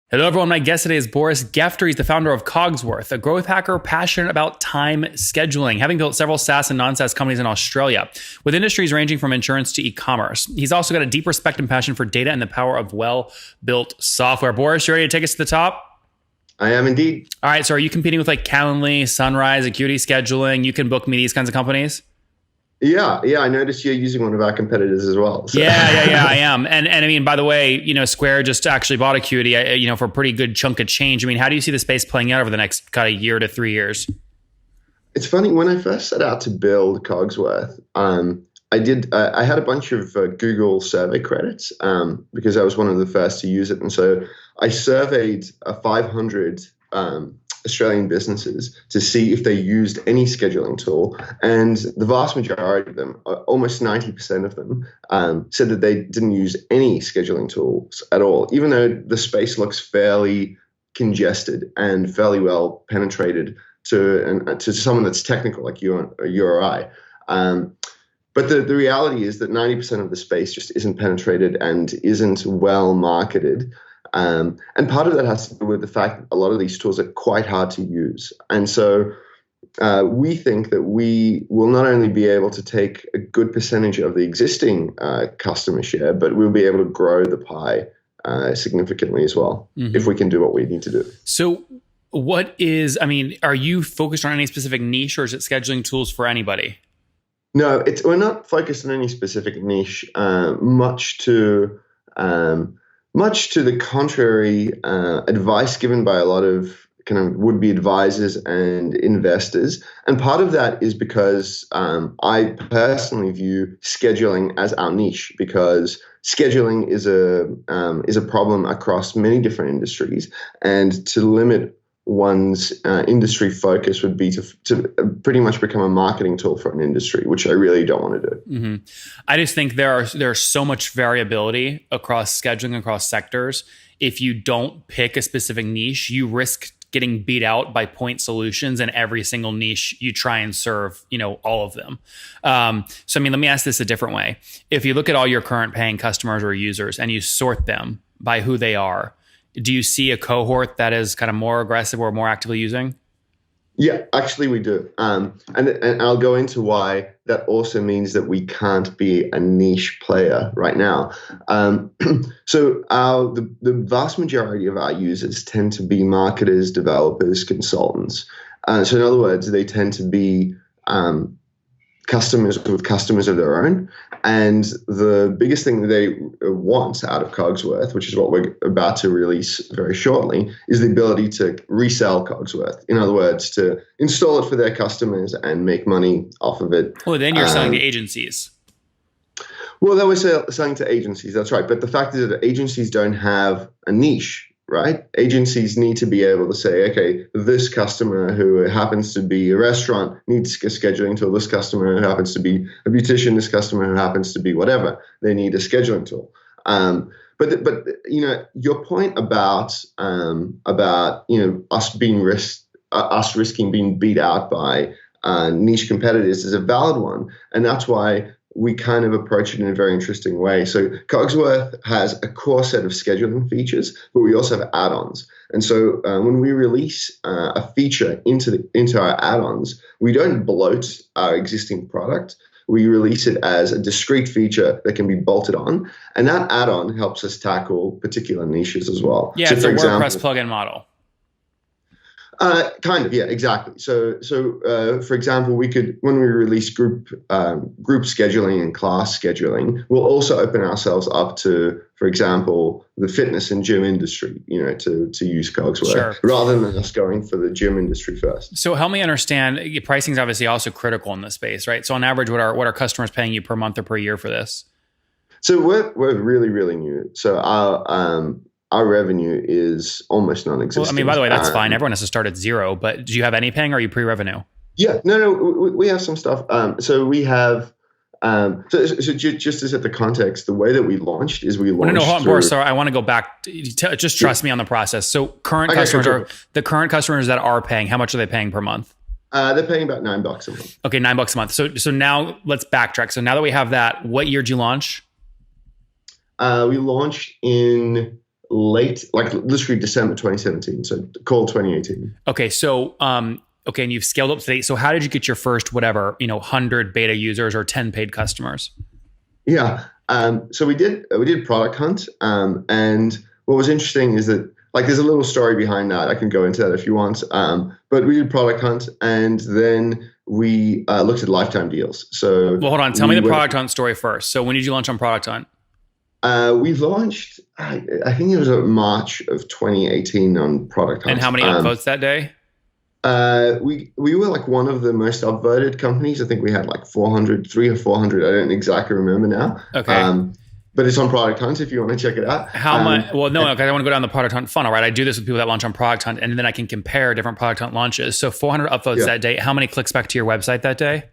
Hello, everyone. My guest today is Boris Gefter. He's the founder of Cogsworth, a growth hacker passionate about time scheduling, having built several SaaS and non-SaaS companies in Australia, with industries ranging from insurance to e-commerce. He's also got a deep respect and passion for data and the power of well-built software. Boris, you ready to take us to the top? I am indeed. All right. So are you competing with like Calendly, Sunrise, Acuity Scheduling? You can book me, these kinds of companies? Yeah. I noticed you're using one of our competitors as well. So. Yeah, I am. And I mean, by the way, Square just actually bought Acuity, for a pretty good chunk of change. I mean, how do you see the space playing out over the next kind of year to 3 years? It's funny, when I first set out to build Cogsworth, I had a bunch of Google survey credits because I was one of the first to use it. And so I surveyed 500 Australian businesses to see if they used any scheduling tool. And the vast majority of them, almost 90% of them, said that they didn't use any scheduling tools at all, even though the space looks fairly congested and fairly well penetrated to someone that's technical like you or I. But the reality is that 90% of the space just isn't penetrated and isn't well marketed. And part of that has to do with the fact that a lot of these tools are quite hard to use. And so we think that we will not only be able to take a good percentage of the existing customer share, but we'll be able to grow the pie significantly as well, if we can do what we need to do. So are you focused on any specific niche, or is it scheduling tools for anybody? No, we're not focused on any specific niche, much to the contrary, advice given by a lot of kind of would-be advisors and investors. And part of that is because I personally view scheduling as our niche, because scheduling is a problem across many different industries. And to limit one's industry focus would be to pretty much become a marketing tool for an industry, which I really don't want to do. Mm-hmm. I just think there's so much variability across scheduling, across sectors. If you don't pick a specific niche, you risk getting beat out by point solutions in every single niche you try and serve, all of them. So, let me ask this a different way. If you look at all your current paying customers or users and you sort them by who they are, do you see a cohort that is kind of more aggressive or more actively using? Yeah, actually we do. And I'll go into why that also means that we can't be a niche player right now. So the vast majority of our users tend to be marketers, developers, consultants. So in other words, they tend to be customers with customers of their own. And the biggest thing that they want out of Cogsworth, which is what we're about to release very shortly, is the ability to resell Cogsworth. In other words, to install it for their customers and make money off of it. Well, then you're selling to agencies. Well, then we're selling to agencies, that's right. But the fact is that agencies don't have a niche, right? Agencies need to be able to say, okay, this customer who happens to be a restaurant needs a scheduling tool. This customer who happens to be a beautician, this customer who happens to be whatever, they need a scheduling tool. But your point about us risking being beat out by niche competitors is a valid one, and that's why we kind of approach it in a very interesting way. So Cogsworth has a core set of scheduling features, but we also have add-ons. And so when we release a feature into our add-ons, we don't bloat our existing product. We release it as a discrete feature that can be bolted on. And that add-on helps us tackle particular niches as well. Yeah, so it's a WordPress plugin model. Kind of, yeah, exactly. So for example, we could, when we release group scheduling and class scheduling, we'll also open ourselves up to, for example, the fitness and gym industry, to use Cogsworth, sure, rather than us going for the gym industry first. So help me understand, pricing is obviously also critical in this space, right? So on average, what are customers paying you per month or per year for this? So we're really, really new. So our revenue is almost non-existent. Well, by the way, that's fine. Everyone has to start at zero, but do you have any paying, or are you pre-revenue? Yeah, no, we have some stuff. So we have, so just to set the context, the way that we launched is we launched. No, hold on, Boris. Sorry, I want to go back. Just trust me on the process. So the current customers that are paying, how much are they paying per month? They're paying about $9 a month. Okay, $9 a month. So now let's backtrack. So now that we have that, what year did you launch? We launched in late, like literally December 2017. So call 2018. Okay. So, okay. And you've scaled up to date. So how did you get your first, whatever, 100 beta users or 10 paid customers? Yeah. So we did Product Hunt. And what was interesting is that, like, there's a little story behind that. I can go into that if you want. But we did Product Hunt, and then we looked at lifetime deals. So, well, hold on. Tell me the Product Hunt story first. So when did you launch on Product Hunt? We launched, I think it was March of 2018 on Product Hunt. And how many upvotes that day? We were like one of the most upvoted companies. I think we had like 300 or 400. I don't exactly remember now. Okay. But it's on Product Hunt if you want to check it out. How much? Well, no, because I want to go down the Product Hunt funnel, right? I do this with people that launch on Product Hunt, and then I can compare different Product Hunt launches. So 400 upvotes that day. How many clicks back to your website that day?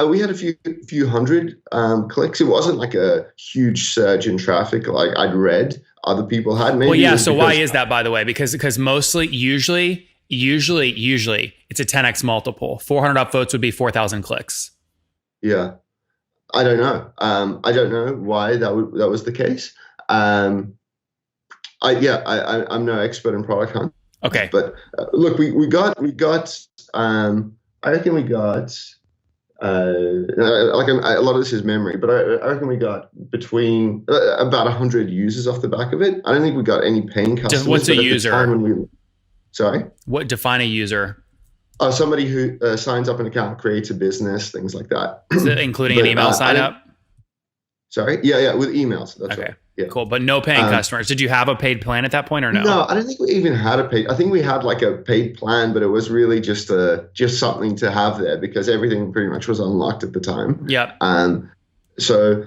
We had a few hundred clicks. It wasn't like a huge surge in traffic like I'd read other people had. Maybe. Well, yeah. So why is that, by the way? Because usually it's a 10x multiple. 400 upvotes would be 4,000 clicks. Yeah. I don't know. I don't know why that was the case. I'm no expert in Product Hunt. Okay. But look, we got. I reckon we got. A lot of this is memory, but I reckon we got between about 100 users off the back of it. I don't think we got any paying customers. What's a user? Sorry? What define a user? Somebody who signs up an account, creates a business, things like that. Is it including an email sign up? Sorry? Yeah, with emails. That's okay. Right. Yeah. Cool. But no paying customers. Did you have a paid plan at that point or no? No, I don't think we even had a paid. I think we had like a paid plan, but it was really just something to have there because everything pretty much was unlocked at the time. Yeah. So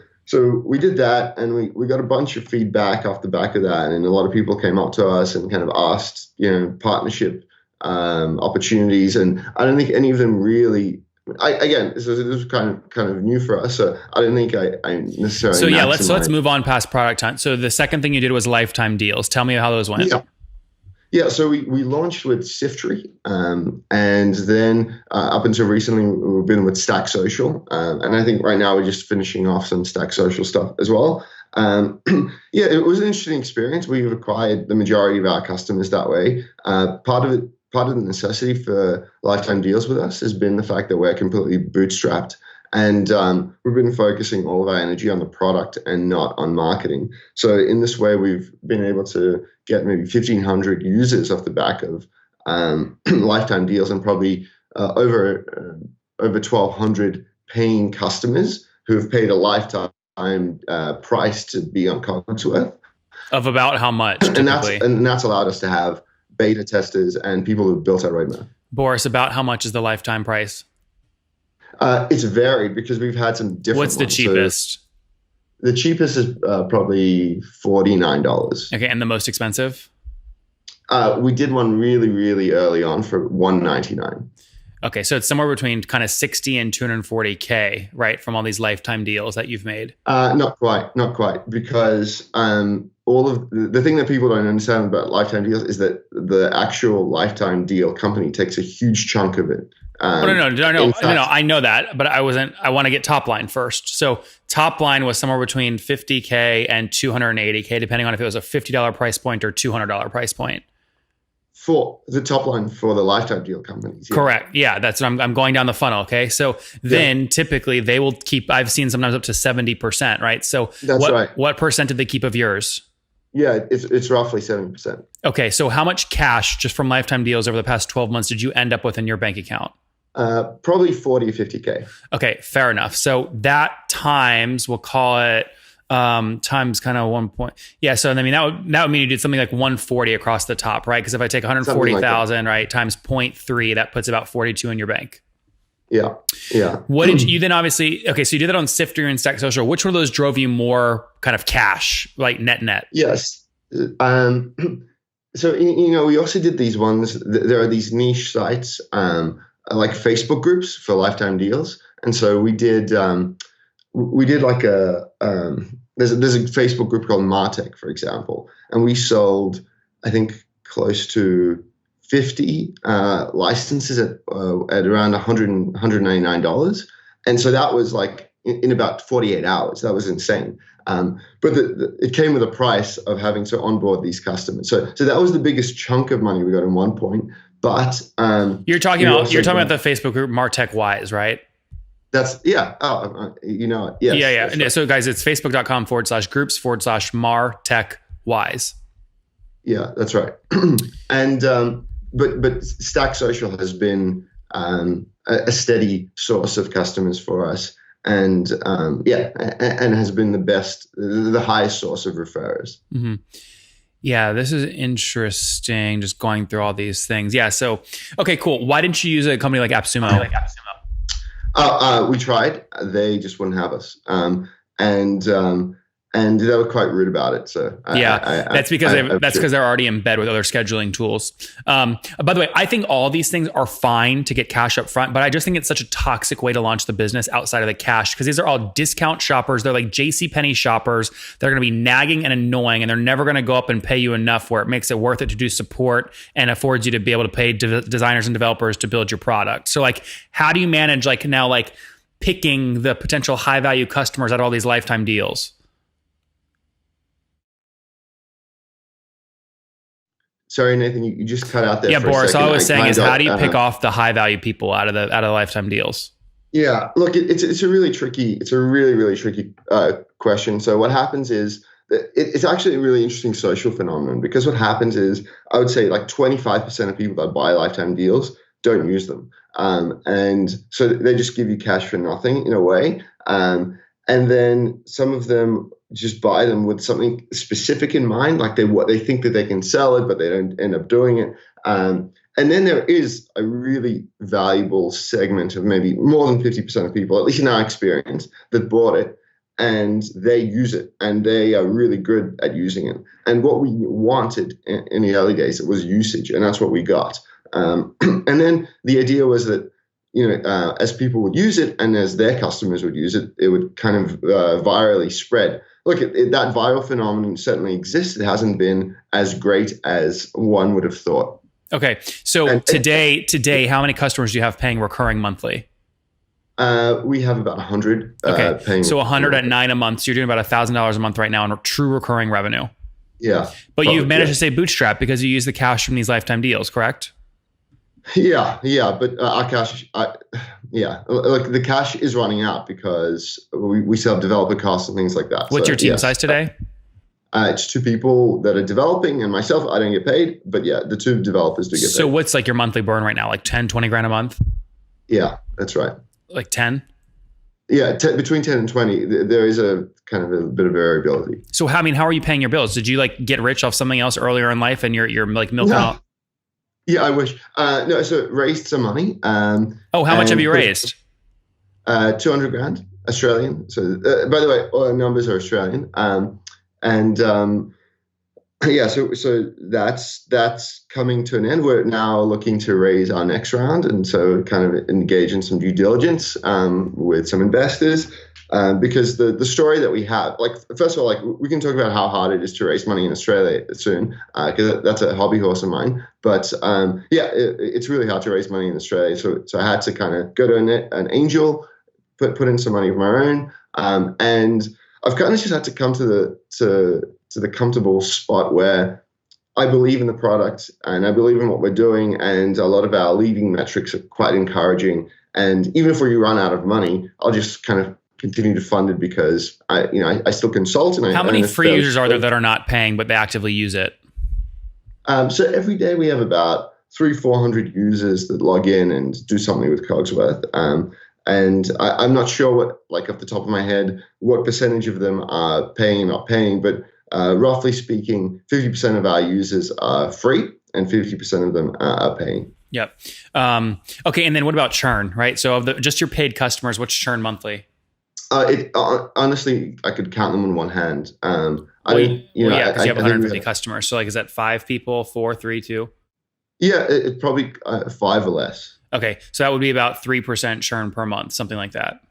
we did that, and we got a bunch of feedback off the back of that, and a lot of people came up to us and kind of asked, partnership opportunities, and I don't think any of them really. This was kind of new for us, so I don't think I necessarily. So yeah, let's move on past Product Hunt. So the second thing you did was lifetime deals. Tell me how those went. Yeah. So we launched with Siftery, and then up until recently we've been with Stack Social, and I think right now we're just finishing off some Stack Social stuff as well. It was an interesting experience. We've acquired the majority of our customers that way. Part of the necessity for lifetime deals with us has been the fact that we're completely bootstrapped, and we've been focusing all of our energy on the product and not on marketing. So in this way, we've been able to get maybe 1,500 users off the back of lifetime deals, and probably over 1,200 paying customers who have paid a lifetime price to be on Cogsworth. Of about how much? And that's allowed us to have beta testers and people who've built our roadmap. Boris, about how much is the lifetime price? It's varied because we've had some different What's the cheapest? So the cheapest is probably $49. Okay, and the most expensive? We did one really, really early on for $199. Okay, so it's somewhere between kind of 60 and 240K, right, from all these lifetime deals that you've made? Not quite, because all of the thing that people don't understand about lifetime deals is that the actual lifetime deal company takes a huge chunk of it. No. I know that, but I want to get top line first. So top line was somewhere between 50K and 280K, depending on if it was a $50 price point or $200 price point. For the top line for the lifetime deal companies. Yeah. Correct. Yeah, that's what I'm going down the funnel. Okay. So then typically they will keep, I've seen sometimes up to 70%, right? So what percent did they keep of yours? Yeah, it's roughly 70%. Okay. So how much cash just from lifetime deals over the past 12 months did you end up with in your bank account? Probably 40 or 50K. Okay. Fair enough. So that times, we'll call it, times kind of 1 point. Yeah. So, I mean, that would mean you did something like 140 across the top, right? Because if I take 140,000, right, times 0.3, that puts about 42 in your bank. Yeah. What did you then obviously, okay, so you did that on Siftery and Stack Social. Which one of those drove you more kind of cash, like net? Yes. So, we also did these ones. There are these niche sites, like Facebook groups for lifetime deals. And so we did like there's a Facebook group called Martech, for example, and we sold, I think, close to 50 licenses at around $199. And so that was like, in about 48 hours. That was insane. But it came with a price of having to onboard these customers. So that was the biggest chunk of money we got in one point. But you're talking about the Facebook group Martech Wise, right? That's yeah. Yes. Yeah. Right. So guys, it's facebook.com/groups/Martech Wise. Yeah, that's right. And but Stack Social has been a steady source of customers for us, and and has been the highest source of referrers. Mm-hmm. Yeah, this is interesting. Just going through all these things. Yeah. So, okay, cool. Why didn't you use a company like AppSumo? We tried. They just wouldn't have us. And they were quite rude about it. So that's because they're already in bed with other scheduling tools. By the way, I think all these things are fine to get cash up front, but I just think it's such a toxic way to launch the business outside of the cash, because these are all discount shoppers. They're like JCPenney shoppers. They're going to be nagging and annoying, and they're never going to go up and pay you enough where it makes it worth it to do support and affords you to be able to pay designers and developers to build your product. So like, how do you manage picking the potential high value customers out of all these lifetime deals? Sorry, Nathan, you just cut out there. Yeah, for Boris, a second. all I was saying is, how do you pick off the high value people out of the lifetime deals? Yeah, look, it's a really tricky question. So what happens is it's actually a really interesting social phenomenon, because what happens is, I would say 25% of people that buy lifetime deals don't use them, and so they just give you cash for nothing in a way, and then some of them just buy them with something specific in mind, like they think that they can sell it, but they don't end up doing it. And then there is a really valuable segment of maybe more than 50% of people, at least in our experience, that bought it and they use it and they are really good at using it. And what we wanted in the early days, it was usage, and that's what we got. And then the idea was that, as people would use it and as their customers would use it, it would kind of virally spread. Look, that viral phenomenon certainly exists. It hasn't been as great as one would have thought. Okay, so today, how many customers do you have paying recurring monthly? We have about 100 paying. So 100 at $9 a month. So you're doing about $1,000 a month right now in true recurring revenue. Yeah. But you've managed to stay bootstrapped because you use the cash from these lifetime deals, correct? Yeah, but our cash, look, the cash is running out because we still have developer costs and things like that. What's your team size today? It's 2 people that are developing, and myself. I don't get paid, but the 2 developers do get paid. So what's your monthly burn right now? 10, 20 grand a month? Yeah, that's right. 10? Yeah, between 10 and 20. There is a kind of a bit of variability. So how are you paying your bills? Did you get rich off something else earlier in life and you're milking out? Yeah, I wish. No, so raised some money. How much have you raised? 200 grand Australian. So, by the way, all our numbers are Australian. So that's coming to an end. We're now looking to raise our next round, and so kind of engage in some due diligence with some investors. Because the story that we have, first of all, we can talk about how hard it is to raise money in Australia soon, because that's a hobby horse of mine. But it's really hard to raise money in Australia. So I had to kind of go to an angel, put in some money of my own, and I've kind of just had to come to the comfortable spot where I believe in the product and I believe in what we're doing, and a lot of our leading metrics are quite encouraging. And even if we run out of money, I'll just kind of continue to fund it, because I still consult. And how many free users are there that are not paying but they actively use it? So every day we have about 300-400 users that log in and do something with Cogsworth. And I'm not sure what, off the top of my head, what percentage of them are paying and not paying, but roughly speaking, 50% of our users are free and 50% of them are paying. Yep. Okay. And then what about churn, right? So of just your paid customers, what's churn monthly? Honestly, I could count them on one hand. Because you have 150 customers. So is that 5 people, 4, 3, 2? Yeah, it's probably 5 or less. Okay. So that would be about 3% churn per month, something like that.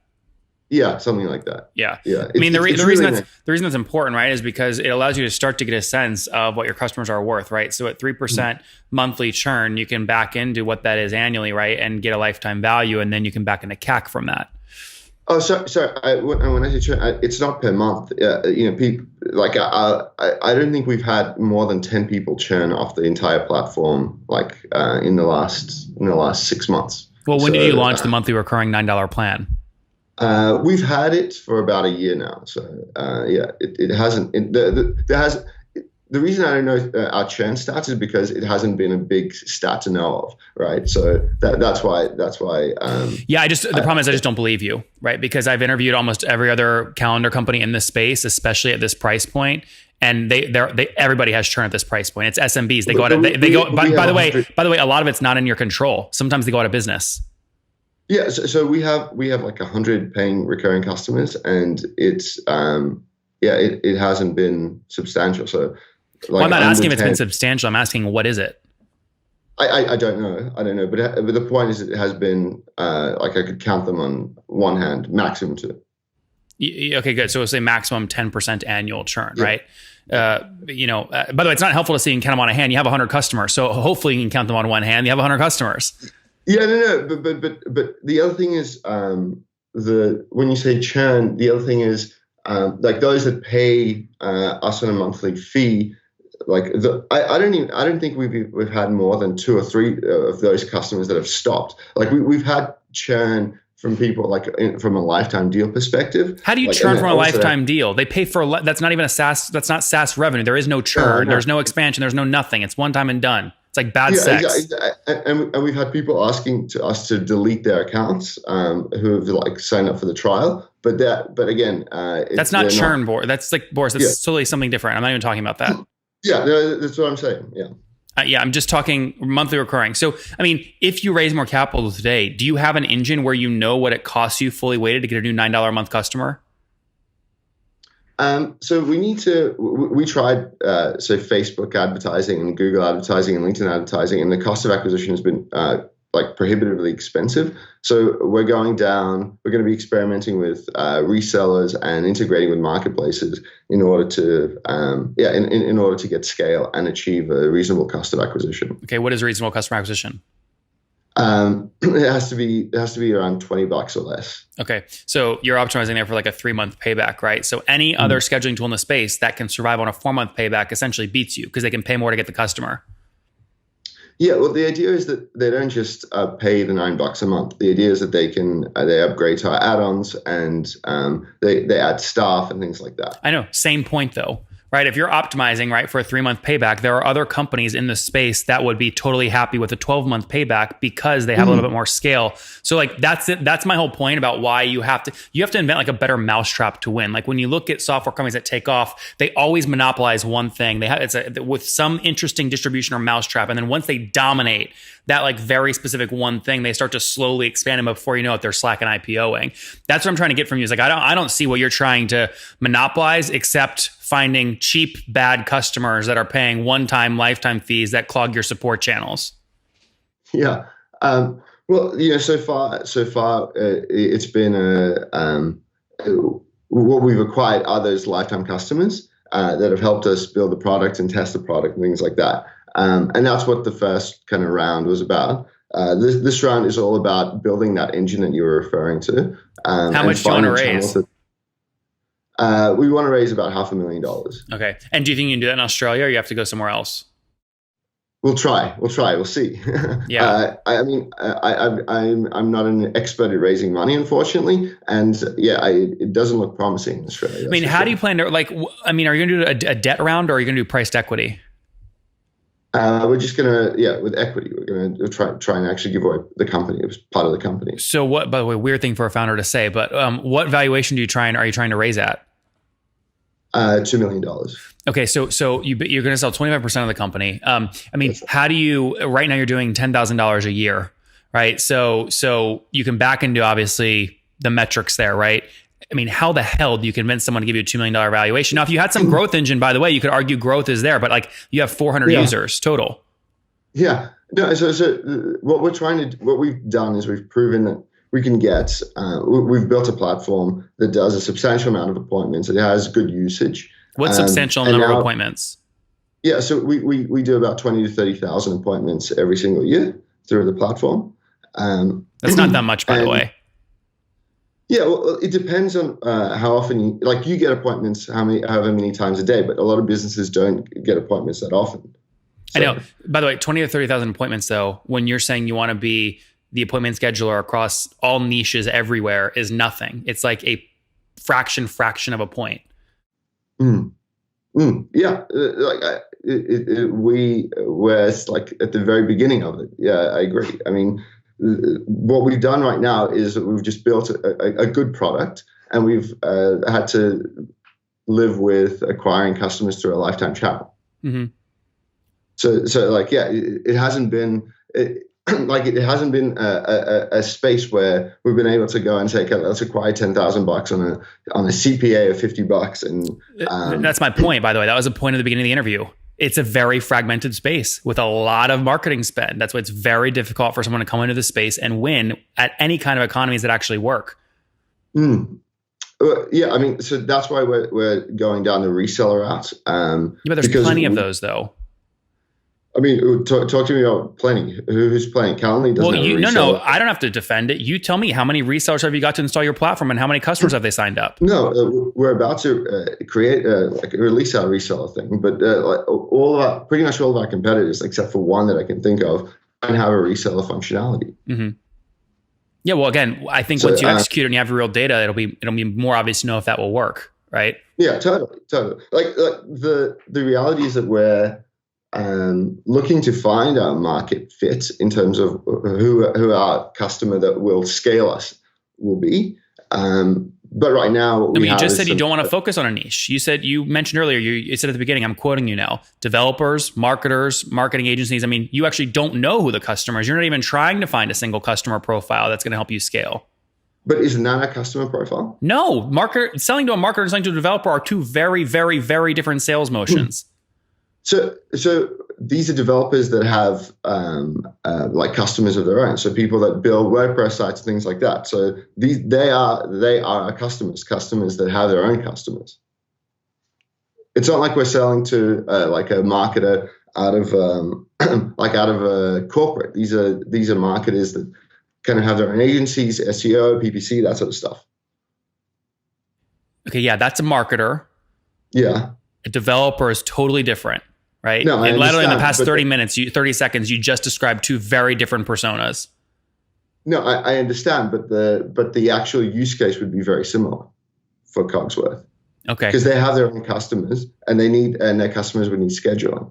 Yeah, something like that. Yeah. Yeah. The reason that's important, right, is because it allows you to start to get a sense of what your customers are worth, right? So at 3% monthly churn, you can back into what that is annually, right, and get a lifetime value, and then you can back into CAC from that. Oh, sorry. When I say churn, it's not per month. People like I don't think we've had more than 10 people churn off the entire platform in the last 6 months. Well, when did you So launch the monthly recurring $9 plan? we've had it for about a year now. So it hasn't. There has. The reason I don't know our churn stats is because it hasn't been a big stat to know of, right? So that's why. Yeah, the problem is I just don't believe you, right? Because I've interviewed almost every other calendar company in this space, especially at this price point, and everybody has churn at this price point. It's SMBs. They go out. They go. By the way, a lot of it's not in your control. Sometimes they go out of business. Yeah, so we have like 100 paying recurring customers, and it hasn't been substantial. So. Well, I'm not asking if it's been substantial. I'm asking what is it? I don't know. But the point is, it has been I could count them on one hand, maximum two. Okay, good. So we'll say maximum 10% annual churn, right? By the way, it's not helpful to see you can count them on a hand. You have 100 customers, so hopefully you can count them on one hand. You have 100 customers. Yeah, no. But the other thing is when you say churn, the other thing is like those that pay us on a monthly fee. I don't think we've had more than 2 or 3 of those customers that have stopped. Like we've had churn from people from a lifetime deal perspective. How do you churn from a lifetime deal? They pay for that's not even a SaaS. That's not SaaS revenue. There is no churn. No. There's no expansion. There's no nothing. It's one time and done. It's like bad sex. And we've had people asking us to delete their accounts who have signed up for the trial. But again, that's not churn, Boris. That's Boris. That's totally something different. I'm not even talking about that. Yeah, that's what I'm saying. Yeah. I'm just talking monthly recurring. So, I mean, if you raise more capital today, do you have an engine where you know what it costs you fully weighted to get a new $9 a month customer? So we tried, Facebook advertising and Google advertising and LinkedIn advertising, and the cost of acquisition has been prohibitively expensive. So we're going to be experimenting with resellers and integrating with marketplaces in order to in order to get scale and achieve a reasonable cost of acquisition. Okay, what is reasonable customer acquisition? It has to be around $20 or less. Okay, so you're optimizing there for like a 3-month payback, right? So any other scheduling tool in the space that can survive on a 4-month payback essentially beats you because they can pay more to get the customer. Yeah, well, the idea is that they don't just pay the $9 a month. The idea is that they upgrade to our add-ons and they add staff and things like that. I know. Same point though, right? If you're optimizing right for a 3-month payback, there are other companies in the space that would be totally happy with a 12-month payback because they have a little bit more scale. So like that's it. That's my whole point about why you have to invent like a better mousetrap to win. Like when you look at software companies that take off, they always monopolize one thing. They have with some interesting distribution or mousetrap, and then once they dominate that like very specific one thing, they start to slowly expand them. Before you know it, they're Slack and IPOing. That's what I'm trying to get from you. Is like I don't see what you're trying to monopolize except finding cheap bad customers that are paying one-time lifetime fees that clog your support channels. Yeah. Well, so far, it's been what we've acquired are those lifetime customers that have helped us build the product and test the product and things like that. And that's what the first kind of round was about. This round is all about building that engine that you were referring to. How much do you want to raise? We want to raise about $500,000. Okay. And do you think you can do that in Australia, or you have to go somewhere else? We'll try. We'll see. Yeah. I'm not an expert at raising money, unfortunately, and it doesn't look promising in Australia. I mean, how do you plan to are you going to do a debt round, or are you going to do priced equity? We're just gonna with equity. We're gonna try and actually give away the company. It was part of the company. So what? By the way, weird thing for a founder to say, but what valuation are you trying to raise at? $2 million. Okay, so you're going to sell 25% of the company. How do you? Right now, you're doing $10,000 a year, right? So you can back into obviously the metrics there, right? I mean, how the hell do you convince someone to give you a $2 million valuation? Now, if you had some growth engine, by the way, you could argue growth is there, but like you have 400 users total. Yeah. No. So what we've done is we've proven that we can get. We've built a platform that does a substantial amount of appointments. It has good usage. What substantial number of appointments? Yeah. So we do about 20 to 30,000 appointments every single year through the platform. That's not that much, by the way. Yeah, well, it depends on how often you get appointments, however many times a day, but a lot of businesses don't get appointments that often. I know. So, By the way, 20 to 30,000 appointments, though, when you're saying you want to be the appointment scheduler across all niches everywhere is nothing. It's like a fraction of a point. yeah, we were like at the very beginning of it. Yeah, I agree. I mean, what we've done right now is that we've just built a good product, and we've had to live with acquiring customers through a lifetime channel. Mm-hmm. So like, yeah, it hasn't been it hasn't been a space where we've been able to go and say, okay, let's acquire $10,000 on a CPA of $50, and that's my point. By the way, that was a point at the beginning of the interview. It's a very fragmented space with a lot of marketing spend. That's why it's very difficult for someone to come into the space and win at any kind of economies that actually work. Yeah, I mean, so that's why we're going down the reseller route. But there's plenty of those, though. I mean, talk to me about plenty. Who's playing? Calendly doesn't have a reseller. No, I don't have to defend it. You tell me, how many resellers have you got to install your platform, and how many customers have they signed up? No, we're about to release our reseller thing, but pretty much all of our competitors, except for one that I can think of, don't have a reseller functionality. Mm-hmm. Yeah, well, again, I think once you execute and you have real data, it'll be more obvious to know if that will work, right? Yeah, totally. Like the reality is that we're looking to find our market fit in terms of who our customer that will scale us will be. But right now, you just said you don't want to focus on a niche. You mentioned earlier, you said at the beginning, I'm quoting you now, developers, marketers, marketing agencies. I mean, you actually don't know who the customer is. You're not even trying to find a single customer profile that's going to help you scale. But isn't that a customer profile? No, selling to a marketer and selling to a developer are two very, very, very different sales motions. So these are developers that have like customers of their own. So people that build WordPress sites and things like that. So they are our customers that have their own customers. It's not like we're selling to like a marketer out of a corporate. These are marketers that kind of have their own agencies, SEO, PPC, that sort of stuff. Okay, yeah, that's a marketer. Yeah. A developer is totally different. Right? No, and literally in the past 30 seconds, you just described two very different personas. No, I understand, but the actual use case would be very similar for Cogsworth. Okay. Because they have their own customers, and their customers would need scheduling.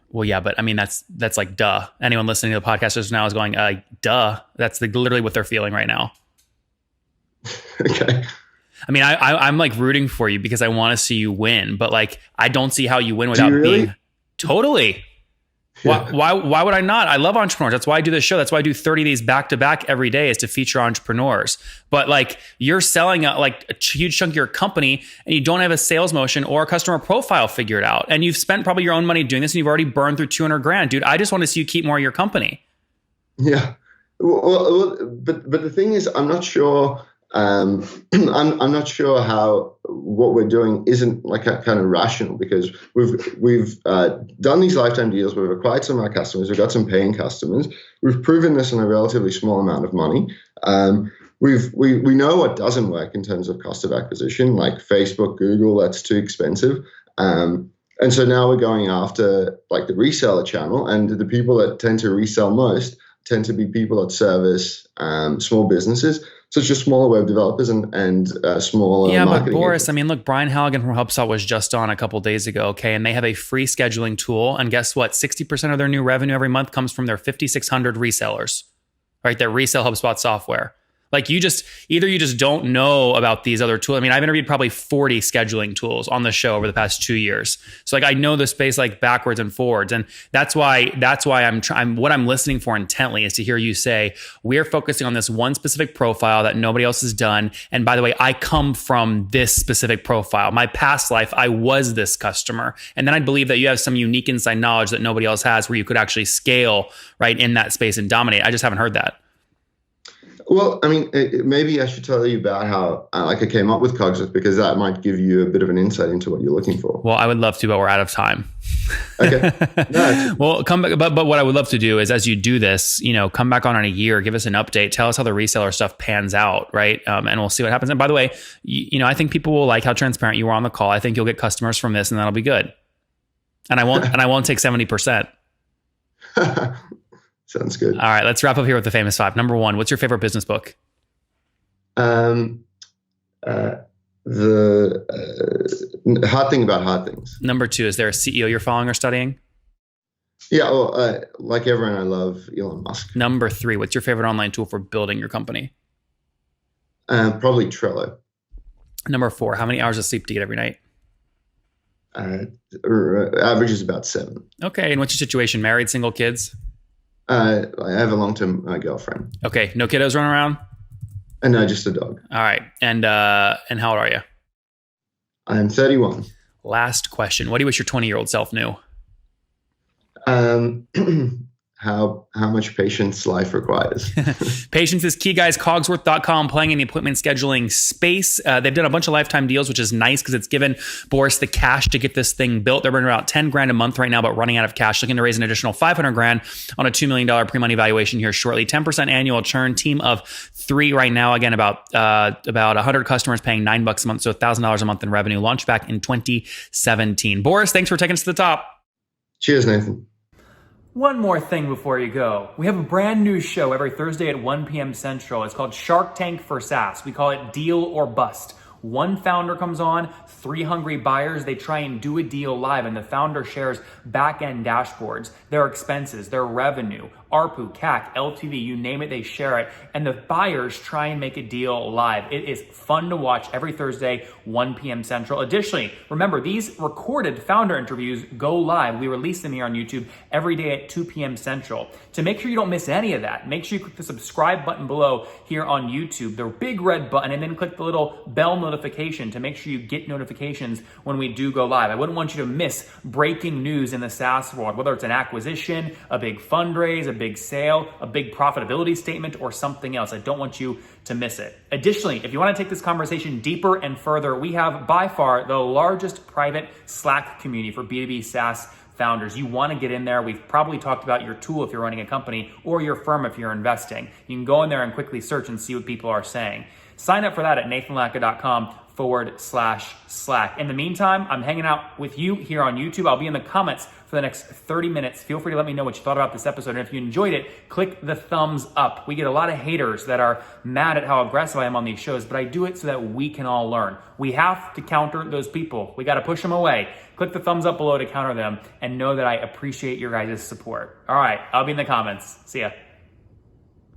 Well, yeah, but I mean that's like duh. Anyone listening to the podcast just now is going, duh. That's literally what they're feeling right now. Okay. I mean, I'm like rooting for you because I want to see you win, but like I don't see how you win without being totally. Yeah. Why would I not? I love entrepreneurs. That's why I do this show. That's why I do 30 days back to back every day, is to feature entrepreneurs. But like you're selling a huge chunk of your company and you don't have a sales motion or a customer profile figured out, and you've spent probably your own money doing this and you've already burned through $200,000, dude. I just want to see you keep more of your company. Yeah. Well, but the thing is, I'm not sure. I'm not sure how what we're doing isn't like a kind of rational, because we've done these lifetime deals. We've acquired some of our customers. We've got some paying customers. We've proven this on a relatively small amount of money. We know what doesn't work in terms of cost of acquisition, like Facebook, Google. That's too expensive. And so now we're going after like the reseller channel, and the people that tend to resell most tend to be people that service small businesses. So it's just smaller web developers and smaller marketing. Yeah, but Boris, agents. I mean, look, Brian Halligan from HubSpot was just on a couple days ago, okay? And they have a free scheduling tool. And guess what? 60% of their new revenue every month comes from their 5,600 resellers, right? That resell HubSpot software. Like you just don't know about these other tools. I mean, I've interviewed probably 40 scheduling tools on the show over the past 2 years. So like I know the space like backwards and forwards. And that's why what I'm listening for intently is to hear you say, we're focusing on this one specific profile that nobody else has done. And by the way, I come from this specific profile. My past life, I was this customer. And then I believe that you have some unique inside knowledge that nobody else has, where you could actually scale right in that space and dominate. I just haven't heard that. Well, I mean, maybe I should tell you about how like I came up with Cogsworth, because that might give you a bit of an insight into what you're looking for. Well, I would love to, but we're out of time. Okay. No, Well, come back, but what I would love to do is, as you do this, come back on in a year, give us an update, tell us how the reseller stuff pans out, right? And we'll see what happens. And by the way, I think people will like how transparent you were on the call. I think you'll get customers from this, and that'll be good. And I won't take 70%. sounds good. All right, let's wrap up here with the famous five. Number one, what's your favorite business book? The hard thing about hard things. Number two, is there a CEO you're following or studying? Yeah, well, like everyone, I love Elon Musk. Number three, what's your favorite online tool for building your company? Probably Trello. Number four, how many hours of sleep do you get every night? Average is about 7. Okay, and what's your situation? Married, single, kids? I have a long-term girlfriend. Okay, no kiddos running around? And no, just a dog. All right, and how old are you? I'm 31. Last question, what do you wish your 20-year-old self knew? How much patience life requires. Patience is key, guys. Cogsworth.com, playing in the appointment scheduling space. They've done a bunch of lifetime deals, which is nice because it's given Boris the cash to get this thing built. They're burning about 10 grand a month right now, but running out of cash, looking to raise an additional 500 grand on a $2 million pre-money valuation here shortly. 10% annual churn, team of 3 right now. Again, about 100 customers paying $9 a month, so $1,000 a month in revenue. Launched back in 2017. Boris, thanks for taking us to the top. Cheers, Nathan. One more thing before you go. We have a brand new show every Thursday at 1 p.m. Central. It's called Shark Tank for SaaS. We call it Deal or Bust. One founder comes on, 3 hungry buyers. They try and do a deal live, and the founder shares back-end dashboards, their expenses, their revenue, ARPU, CAC, LTV, you name it, they share it. And the buyers try and make a deal live. It is fun to watch every Thursday, 1 p.m. Central. Additionally, remember, these recorded founder interviews go live. We release them here on YouTube every day at 2 p.m. Central. To make sure you don't miss any of that, make sure you click the subscribe button below here on YouTube, the big red button, and then click the little bell notification to make sure you get notifications when we do go live. I wouldn't want you to miss breaking news in the SaaS world, whether it's an acquisition, a big fundraise, a big sale, a big profitability statement, or something else. I don't want you to miss it. Additionally, if you want to take this conversation deeper and further, we have by far the largest private Slack community for B2B SaaS founders. You want to get in there. We've probably talked about your tool if you're running a company, or your firm if you're investing. You can go in there and quickly search and see what people are saying. Sign up for that at nathanlatka.com/Slack. In the meantime, I'm hanging out with you here on YouTube. I'll be in the comments for the next 30 minutes. Feel free to let me know what you thought about this episode. And if you enjoyed it, click the thumbs up. We get a lot of haters that are mad at how aggressive I am on these shows, but I do it so that we can all learn. We have to counter those people. We got to push them away. Click the thumbs up below to counter them, and know that I appreciate your guys' support. All right, I'll be in the comments. See ya.